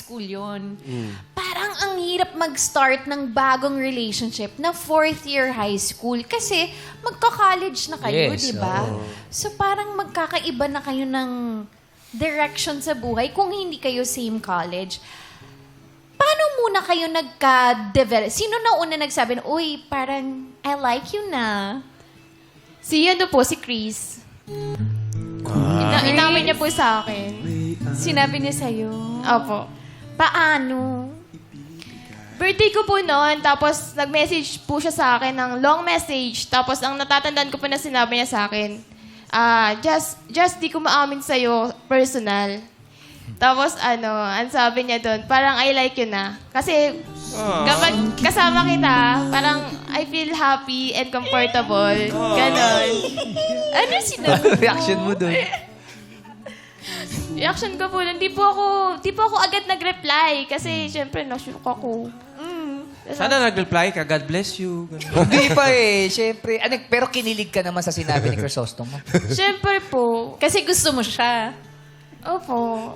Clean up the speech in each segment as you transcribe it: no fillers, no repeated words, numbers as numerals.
school yun. Parang ang hirap mag-start ng bagong relationship na 4th year high school. Kasi magka-college na kayo, Yes, di ba? So parang magkakaiba na kayo ng direction sa buhay kung hindi kayo same college. Paano muna kayo nagka-develop? Sino na una nagsabi na, uy, parang I like you na? Si Chris. Inamin niya po sa akin. Sinabi niya sa'yo. Opo. Paano? Birthday ko po noon, tapos nag-message po siya sa akin ng long message. Tapos ang natatandaan ko po na sinabi niya sa akin, just di ko maamin sa'yo personal. Tapos ang sabi niya doon, parang I like you na. Kasi kapag kasama kita, parang I feel happy and comfortable. Ganon. Ano sinabi mo? Reaction mo dun. Reaction ko po, di po ako agad nag-reply. Kasi syempre, nashook ako. Sana nag-reply ka, God bless you. Ganun. Hindi pa eh. Siyempre. Pero kinilig ka naman sa sinabi ni Chrysostom mo. Syempre po. Kasi gusto mo siya. Opo.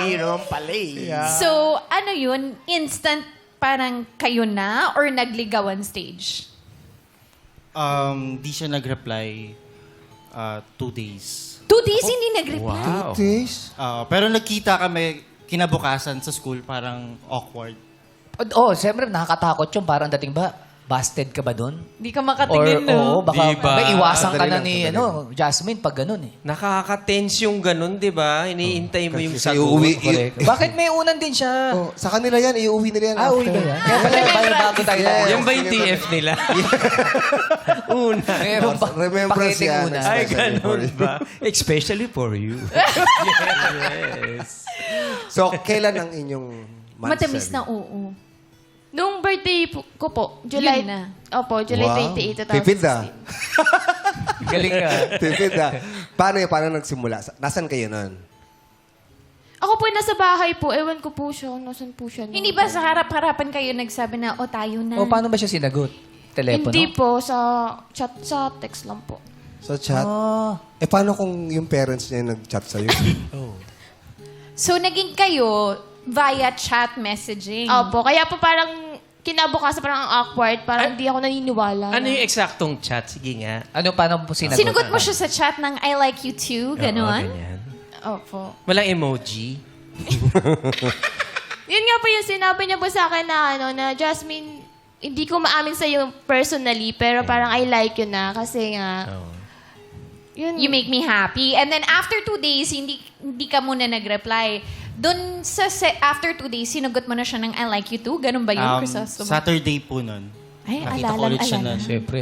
Mayroon pala eh. So, ano yun? Instant parang kayo na or nagligawan stage? Di siya nag-reply 2 days. 2 days hindi nag-reply. Wow. Pero nagkita kami kinabukasan sa school, parang awkward. Siyempre nakakatakot yun. Parang dating ba, busted ka ba doon? Hindi ka makatingin, no? Baka Diba? may iwasan ka Madali na lang, ni madali. Jasmine pag ganun eh. Nakaka-tense yung ganun, di ba? Iniintay mo yung Kasi sagot. uuwi. Correct. Bakit may unan din siya? Sa kanila yan, iuwi nila yan. Uwi after. ba yan? Kaya pala bago tayo. Yes. Yan ba yung TF nila? Una. Meron pa. Remembrance Paketing yan. una. Ay, Especially for ganun you. ba? Especially for you. Yes. So, kailan ang inyong month Matamis seven? na oo. Nung birthday ko po, July. Yun na. Opo, July 28, 2016. Tipid ah. Galing ka. Tipid ah. Paano nagsimula? Nasaan kayo nun? Ako po nasa bahay po. Ewan ko po siya. Nasaan po siya? Hindi ba sa harap-harapan kayo nagsabi na, o tayo na? O paano ba siya sinagot? Telepono? Hindi po. Sa chat, sa text lang po. Sa chat? Ah. Paano kung yung parents niya nag-chat sa'yo? So, naging kayo via chat messaging. Opo. Kaya po parang kinabukasan parang ang awkward. Parang hindi ako naniniwala. Ano yung eksaktong chat? Sige nga. Paano po sinagot? Sinugot mo siya sa chat ng I like you too, Oo, ganon? ganyan. Opo. Walang emoji. Yun nga po yung sinabi niya po sa akin na Jasmine, hindi ko maamin sa'yo personally, pero parang I like you na. Kasi nga, yun. You make me happy. And then after 2 days, hindi ka muna nag-reply. Doon sa after 2 days, sinugot mo na siya ng I like you too? Ganun ba yun, Chrysostom? Saturday po nun. Ay, Nakita ko ulit siya alala. nun. Siyempre.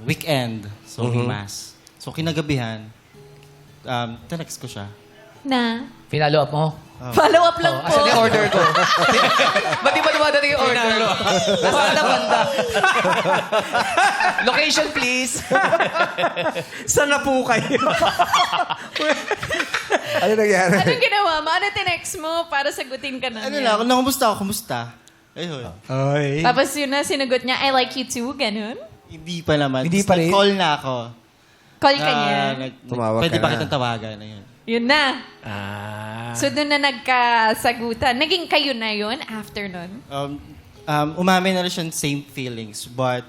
Weekend. So, Mass. So, kinagabihan, tinext ko siya. Na? Pinalo up mo? Follow up lang po. Asan yung order ko? Ba't di ba dumadating yung order? Nasaan na banda? Location, please. Saan na po kayo? Ano nangyari? Anong ginawa mo? Ano tinext mo para sagutin ka na Ano niya? lang, kumusta ako? Kumusta? Ayun. Ay. Tapos yun na, sinugot niya, I like you too, ganun? Hindi pa naman. Hindi Tapos pa rin? nag-call na ako. Call ka niya. Tumawag Pwede ka ba na. kitang tawagan? Ayun. Yun na. Ah. So doon na nagkasagutan. Naging kayo na yun after nun? Umamin na rin siya ng same feelings. But,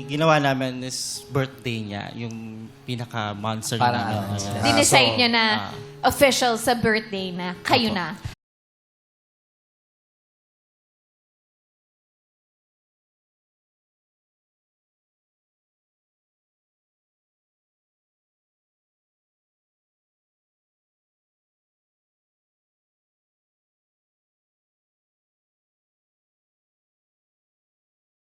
ginawa namin is birthday niya. Yung pinaka-monster Parang namin. ano, Dineside So, niya na official sa birthday na kayo na.